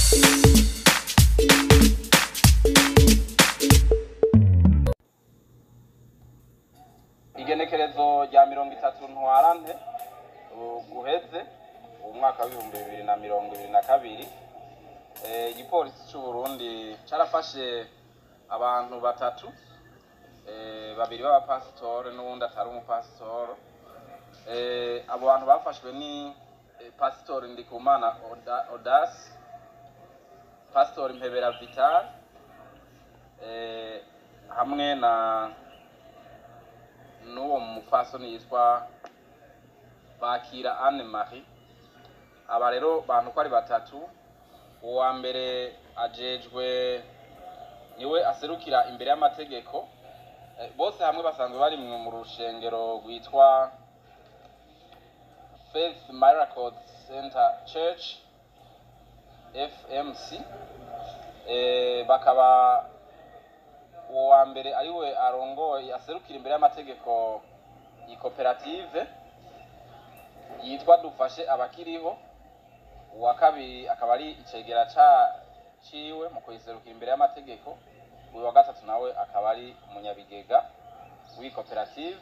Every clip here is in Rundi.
Igenekerezo rya 30 ntwarante guheze umwaka wa 2022 igipolisi cy'u Burundi carafashe abantu batatu babiri b'abapasitore n'uwundi atari umupasitoro. Abo bantu bafashwe ni Pastor Ndikumana Audace, Pastor Mpebera Vital, hamwe na n'uwo mupfasoni yitwa Bakira Anne Marie. Aba rero bantu ko ari batatu, uwa mbere ajejwe niwe aserukira imbere y'amategeko. Bose hamwe basanzwe bari mu rushengero rwitwa Faith Miracles Center Church FMC. Bakaba uwa mbere ariwe arongoye aserukira imbere y'amategeko ikoperative yitwa Dufashe Abakiriho. Uwa kabiri akaba ari icegera ciwe mu kuyiserukira imbere y'amategeko. Uyu wa gatatu nawe akaba ari umunyabigega w'ikoperative.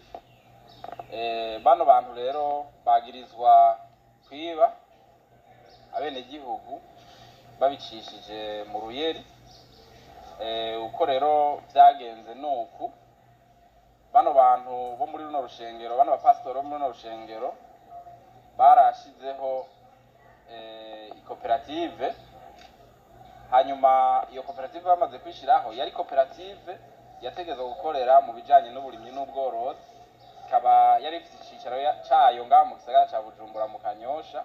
Bano bantu rero bagirizwa kwiba abene gihugu babicishije mu ruyeri. Uko rero byagenze nuku bano bantu bo muri runo rushengero, bano bapasitoro bo muri runo rushengero barashizeho ikoperative. Hanyuma iyo koperative bamaze kwishiraho, yari koperative yategezwe gukorera mu bijanye n'uburimyi n'ubworozi. Ikaba yari ifite icicaro cayo ngaha mu gisagara ca Bujumbura mu Kanyosha,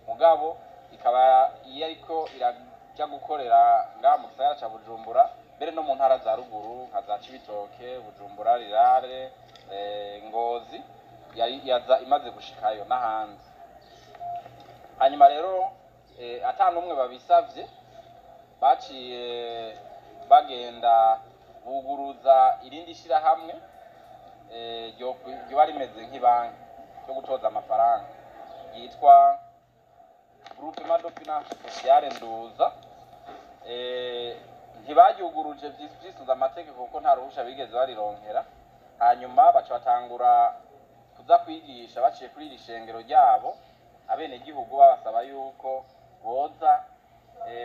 mugabo ikaba yariko iraja gukorera ngaha mu gisagara ca Bujumbura, mbere no mu ntara za ruguru nka za Cibitoke, Bujumbura, Rirare, Ngozi, yaza imaze gushikayo n'ahandi. Hanyuma rero ata numwe babisavye, baciye bagenda buguruza irindi shirahamwe ryo bari rimeze nk'ibanki cyo gutoza amafaranga yitwa Groupement de Finance Sociale Nduza. Ntibaryuguruje vyisuza amategeko kuko nta ruhusha bigeze barironkera. Hanyuma baca batangura kuza kwigisha baciye kuri iri shengero ryabo abene gihugu, babasaba yuko boza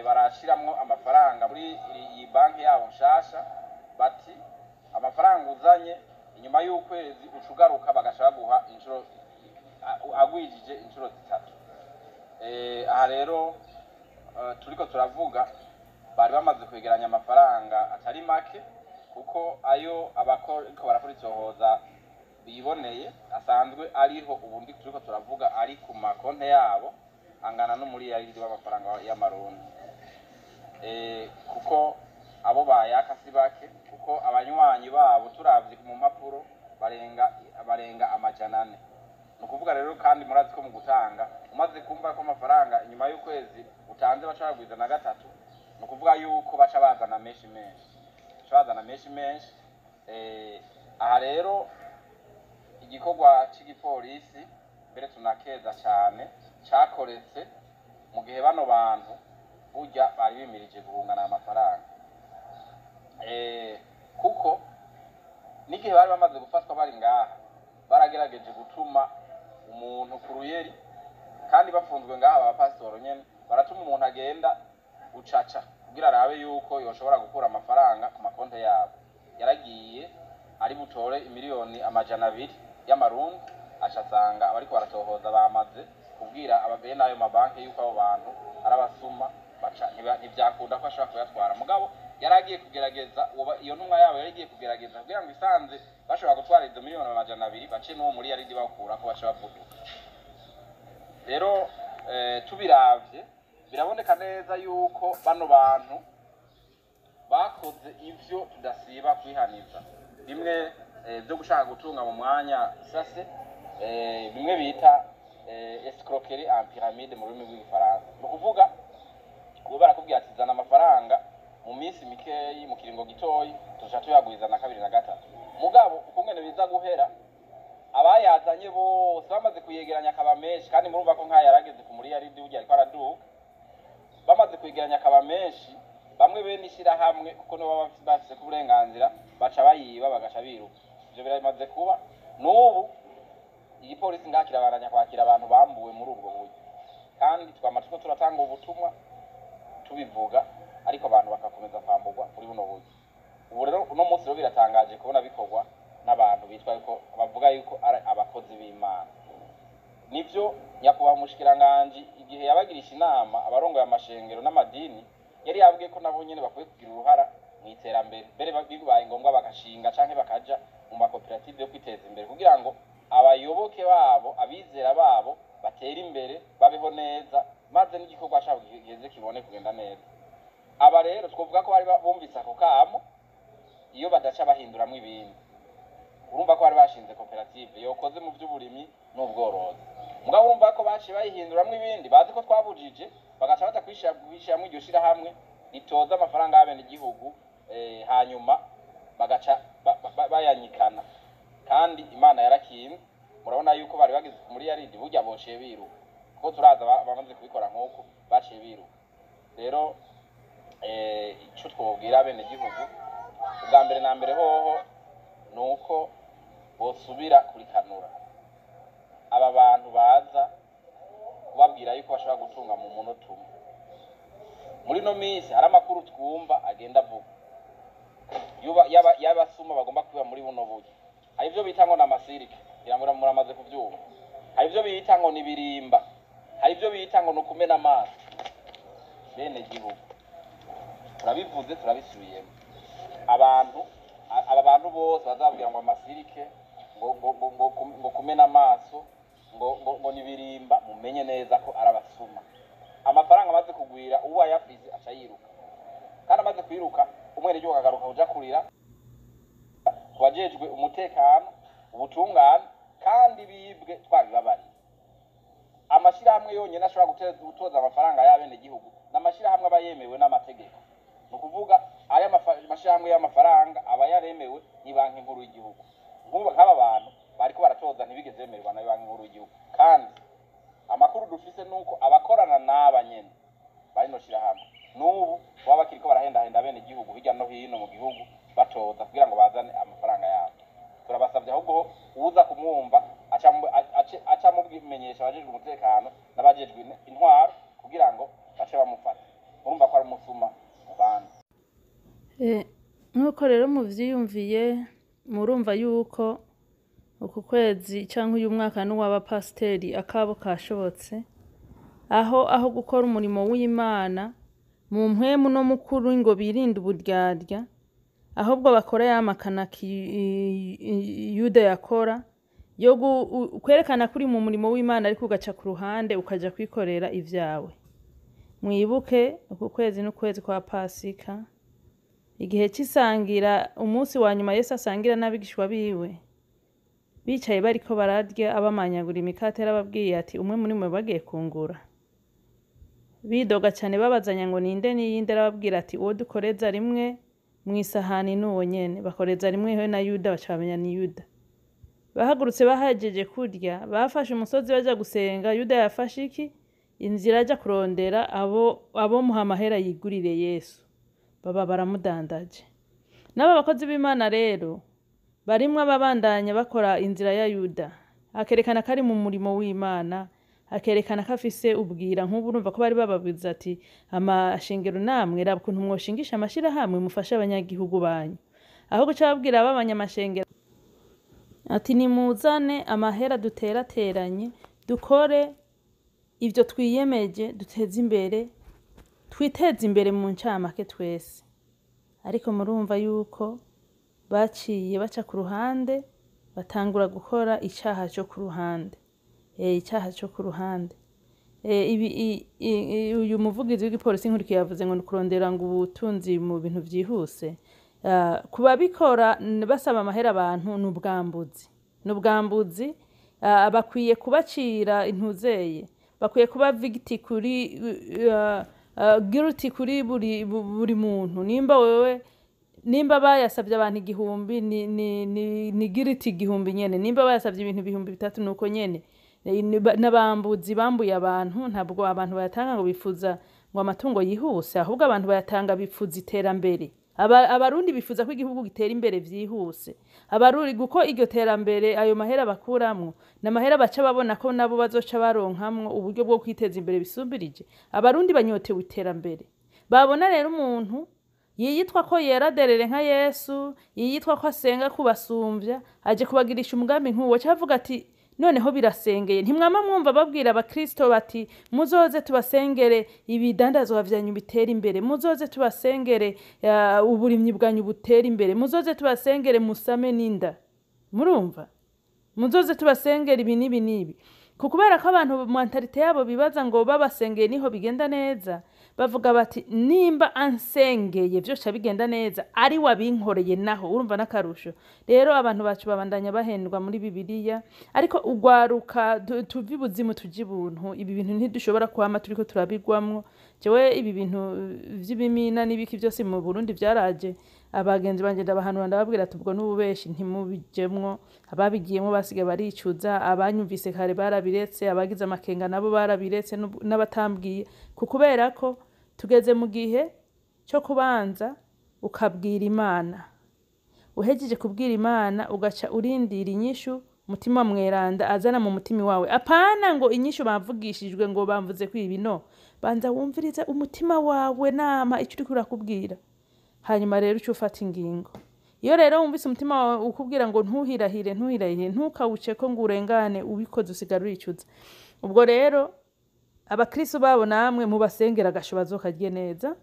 barashiramwo amafaranga muri iyi banki yabo nshasha. Bati amafaranga uzanye inyuma y'ukwezi ucugaruka bagashaka guha inshuro agwijije inshuro 3. Aha rero turiko turavuga bari bamaze kwegeranya amafaranga atari make, kuko ayo abakoriko barakora icyohoza biboneye asanzwe ariho ubundi turiko turavuga ari ku makonte yabo angana no muri yaridi w'amafaranga y'amarundi. Kuko abo bayaka si bake, kuko abanywanyi babo turavye mu mpapuro barenga amajana 4. Nukuvuga rero kandi murazi ko mu gutanga umaze kumva ko amafaranga inyuma y'ukwezi utanze bashaka kwiza na gatatu, nukuvuga yuko baca bazana menshi menshi. Aha rero igikorwa cy'igipolisi mbere tunakeza cyane cyakoretse mu gihe bano bantu burya bari bimirije guhungana amafaranga. Kuko n'igihe bari bamaze gufatwa bari ngaha baragerageje gutuma umuntu ku ruyeri, kandi bafunzwe ngaha abapasitoro nyene baratuma umuntu agenda ucaca kugira arabe yuko yoshobora gukura amafaranga ku makonte yabo. Yaragiye ari butore imiliyoni amajana 2 y'amarundi, acasanga abariko baratohoza bamaze kubwira ababeye nayo mabanki yuko abo bantu arabasuma, baca ntivyakunda ko ashobora kuyatwara. Mugabo yaragiye kugerageza, iyo ntumwa yabo yaragiye kugerageza kugira ngo isanze bashobora gutwara izo miliyoni amajana 2 bace n'uwo muri yaridi bakura ko baca bavuduka. Rero tubiravye biraboneka neza yuko bano bantu bakoze ivyo tudasiba kwihaniza. Bimwe byo gushaka gutunga mu mwanya sase, bimwe bita escroquerie en pyramide mu rurimi rw'igifaransa. Ni ukuvuga ubu barakubwira ati zana amafaranga mu minsi mikeyi, mu kiringo gitoyi tuja tuyagwiza na 2 na 3. Mugabo ukungene biza guhera abayazanye bose bamaze kuyegeranya akaba menshi, kandi murumva ko nkaya yarageze ku muri yaridi ujya ariko araduka. Bamaze bamaze kwegeranya akaba menshi bamwe bene ishyirahamwe kuko nibo baba bafise ku burenganzira baca bayiba bagaca biruka ivyo biramaze kuba n'ubu igipolisi ngakirabaranya kwakira abantu bambuwe muri ubwo buryo kandi twamatsiko turatanga ubutumwa tubivuga ariko abantu bakakomeza kwamburwa muri buno buryo ubu rero uno munsi rero biratangaje kubona bikorwa n'abantu bitwa yuko bavuga yuko ari abakozi b'Imana nivyo nyakubahwa umushikiranganji igihe yabagirisha inama abarongoye amashengero n'amadini yari yabwiye ko nabo nyene bakwiye kugira uruhara mu iterambere mbere bibaye ngombwa bagashinga canke bakaja mu makoperative yo kwiteza imbere kugira ngo abayoboke babo abizera babo batera imbere babeho neza maze n'igikorwa cyabo giheze kibone kugenda neza aba rero twovuga ko bari bumvise ako kamo iyo badaca bahinduramwe ibindi urumva ko bari bashinze koperative yokoze mu by'uburimyi n'ubworozi mugabo urumva ko baciye bayihinduramwe ibindi bazi ko twabujije bagaca batakwishyiramo iryo shirahamwe ritoza amafaranga y'abene igihugu hanyuma bagaca bayanyikana kandi Imana yarakinze murabona yuko bari bagize muri yaridi burya bociye biruka kuko turaza bamaze kubikora nk'uko baciye biruka rero ico twobwira abene igihugu ubwa mbere na mbere hoho nuko bosubira kurikanura aba bantu baza kubabwira yuko bashobora gutunga mu munota umwe muri no minsi hari amakuru twumva agenda avuga y'abasuma bagomba kuba muri buno buryo hari ivyo bita ngo n'amasirike iramura muramaze kuvyumva hari ivyo bita ngo nibirimba hari ivyo bita ngo nukumena amaso bene gihugu turabivuze turabisubiyemo aba bantu bose bazabwira ngo amasirike ngo kumena amaso ngo nibirimba mumenye neza ko arabasuma amafaranga amaze kugwira uwo ayafise aca yiruka kandi amaze kwiruka umwene ryo kagaruka uja kurira twajejwe umutekano ubutungane kandi bibwe twabibabari amashirahamwe yonyene ashobora gutoza amafaranga y'abene gihugu n'amashirahamwe aba yemewe n'amategeko no kuvuga aya mashirahamwe y'amafaranga aba yaremewe ni banki nkuru y'igihugu nk'aba bantu bariko baratoza ntibigeze bemerwa na banki nkuru y'igihugu kandi amakuru dufise nuko abakorana n'aba nyene bari no shirahamwe n'ubu baba bakiriko barahendahenda bene igihugu hirya no hino mu gihugu batoza kugira ngo bazane amafaranga yabo turabasavye ahubwo uza kumwumva aca mubimenyesha abajejwe umutekano n'abajejwe intwaro kugira ngo bace bamufata urumva ko ari umusuma mu bandi nk'uko rero muvyiyumviye murumva yuko uku kwezi canke uyu mwaka n'uw'abapasiteri akabo kashobotse aho gukora umurimo w'Imana mu mpwemu no mukuru ngo birinde uburyarya ahubwo bakora yamakana Yuda yakora yo kwerekana kuri mu murimo w'Imana ariko ugaca ku ruhande ukaja kwikorera ivyawe mwibuke uku kwezi n'ukwezi kwa Pasika igihe cy'isangira umunsi wa nyuma Yesu asangira n'abigishwa biwe bicaye bariko bararya abamanyagura imikate arababwiye ati umwe muri mwe bagiye kungura bidoga cyane babazanya ngo ninde niyinde arababwira ati uwo dukoreza rimwe mwisahani n'uwo nyene bakoreza rimwe he na Yuda bacamenya ni Yuda bahagurutse bahajeje kurya bafashe umusozi baja gusenga Yuda yafashe iki inzira aja kurondera abo muhamahera yigurire Yesu baba baramudandaje n'aba bakozi b'Imana rero barimwe ababandanya bakora inzira ya Yuda akerekana kari mu murimo w'Imana akerekana ko afise ubwira nk'ubu urumva ko bari bababiza ati amashengero namwe raba kuntu mwoshingisha amashirahamwe mufashe abanyagihugu banyu aho guca babwira abanyamashengero ati nimuzane amahera duterateranye dukore ivyo twiyemeje duteze imbere twiteze imbere mu ncamake twese ariko murumva yuko baciye baca ku ruhande batangura gukora icaha cyo ku ruhande icyaha cyo ku ruhande uyu muvugizi w'igipolisi nkurikiye yavuze ngo kurondera ngo ubutunzi mu bintu byihuse kuba bikora basaba amahera abantu n'ubwambuzi bakwiye kubacira intuzeye bakwiye kuba victim kuri guilty kuri buri muntu nimba bayasabye abantu 1000 ni guilty 1000 nyene nimba bayasabye ibintu 3000 nuko nyene n'abambuzi bambuye abantu ntabwo abantu bayatanga ngo bifuza ngo amatungo yihuse, ahubwo abantu bayatanga bipfuza iterambere. Abarundi bifuza ko igihugu gitera imbere vyihuse. Abarundi guko iryo terambere ayo mahera bakuramwo n'amahera baca babona ko nabo bazoca baronkamwo uburyo bwo kwiteza imbere bisumbirije. Abarundi banyotewe iterambere. Babona rero umuntu yiyitwa ko yeraderere nka Yesu, yiyitwa ko asenga kubasumvya, aje kubagirisha umugambi nk'uwo, cavuga ati noneho birasengeye. Ntimwama mwumva babwira abakristo bati muzoze tubasengere ibidandazwa vyanyu bitera imbere, muzoze tubasengere uburimyi bwanyu butera imbere, muzoze tubasengere musame n'inda. Murumva? Muzoze tubasengere ibi n'ibi n'ibi. Kubera ko abantu mentalite yabo bibaza ngo babasengeye niho bigenda neza, bavuga bati nimba ansengeye vyose bigenda neza ari wabinkoreye naho, urumva n'akarusho. Rero abantu bacu babandanya bahendwa muri Bibiliya, ariko ugwaruka tuvi buzimu tuji buntu. Ibi bintu ntidushobora kwama turiko turabigwamwo. Jewe ibi bintu vy'ibimina n'ibiki vyose mu Burundi vyaraje, abagenzi banje ndabahanura ndababwira ati ubwo n'ububeshi ntimubijemwo. Ababigiyemo basigaye baricuza, abanyumvise kare barabiretse, abagize amakenga nabo barabiretse n'abatambwiye, kubera ko tugeze mu gihe cyo kubanza ukabwira Imana. Uhejeje kubwira Imana ugaca urindira inyishu mutima mweranda azana mu mutima wawe. Apana ngo inyishu bavugishijwe ngo bamvuze kwibi, no. Banza wumvirize umutima wawe nama icyo uri kurakubwira, hanyuma rero uca ufata ingingo. Iyo rero wumvise umutima wawe ukubwira ngo ntuhirahire ntukawuce ko ngo urengane ubikoze usigara uricuza, ubwo rero abakristo babo namwe mubasengera agashobazo kagiye neza.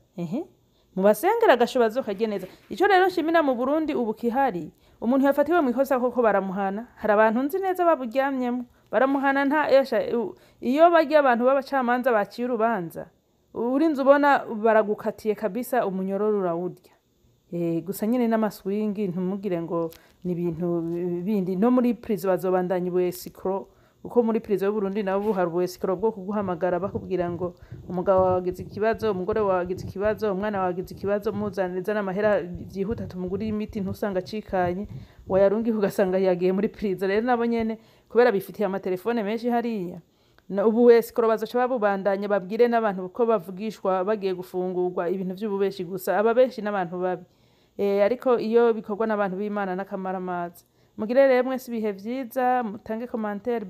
Mubasengera agashobazo kagiye neza. Ico rero nshimira mu Burundi ubu kihari, umuntu yafatiwe mu ikosa koko baramuhana. Hari abantu nzi neza baburyamyemo baramuhana nta esha. Iyo bajya abantu b'abacamanza baciye urubanza, urinze ubona baragukatiye kabisa, umunyororo urawurya. Gusa nyine n'amaswingi ntumugire ngo ni ibintu bindi. No muri prison bazobandanya ubuesikro, uko muri prison y'u Burundi nabo buhari ubuesikro bwo kuguhamagara bakubwira ngo umugabo wagize ikibazo, umugore wagize ikibazo, umwana wagize ikibazo, muzaniriza n'amahera byihuta tumugurira imiti, ntusanga cikanye wayarungi ugasanga yagiye muri prison. Rero nabo nyene kubera bifitiye amatelefone menshi hariya, ubuesikro bazoca babubandanya babwire n'abantu ko bavugishwa bagiye gufungurwa ibintu vy'ububeshi gusa. Ababeshi n'abantu babi. Ariko iyo bikorwa n'abantu b'Imana n'akamaramaza. Mugire rero mwese ibihe vyiza, mutange commentaire.